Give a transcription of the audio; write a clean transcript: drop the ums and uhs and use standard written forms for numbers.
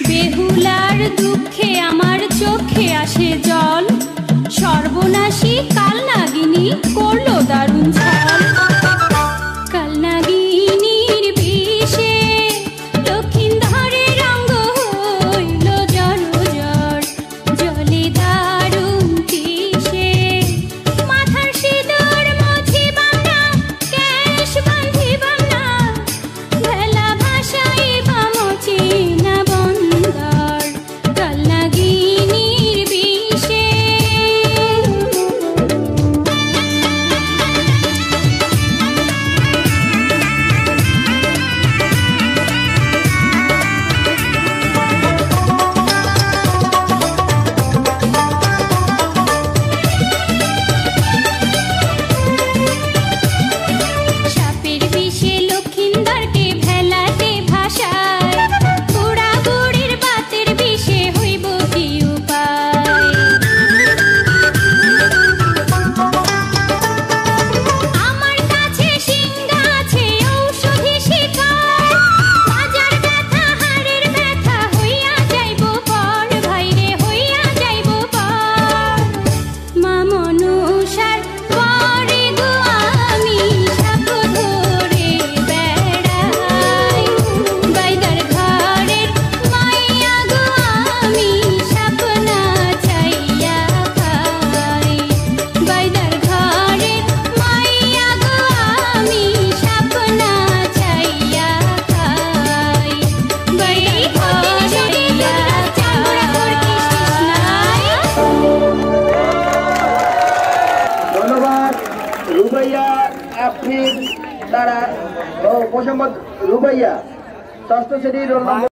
বেহুলার দুঃখে আমার চোখে আসে জল, সর্বনাশী কালনাগিনী করলো দারুণ ছল। কালনাগিনীর বিষে লক্ষিন্দরের অঙ্গ হইল জর্জর, জলে দারুণ তৃষে। মাথার সিঁদুর মুছিবাম না, কেশ বাঁধিবাম না, ভেলা ভাসাইবাম চেনা বন্দর। কালনাগিনীর বিষে সাপের বিষে লক্ষিন্দরকে ভেলাতে ভাসায়, বুড়া বুড়ির বাতের বিষে হইব কি উপায়। আমার কাছে সিংহা আছে ঔষধি শিকার, বাজার ব্যথা হাড়ের ব্যথা হইয়া যাইব পর, ভাইরে হইয়া যাইব পর। মা মনসার পরে গো আমি সাপ ধরে বেড়াই, বাইদার ঘরের মাইয়া গো আমি সাপ না চাইয়া খাই। বাইদার ঘরের মাইয়া গো আমি সাপ না চাইয়া খাই। বাই ঘরিয়া চামড়া করকিস নাই। ধন্যবাদ রুবাইয়া আফরিন দ্বারা ও মোহাম্মদ রুবাইয়া ষষ্ঠ শ্রেণীর রোল নম্বর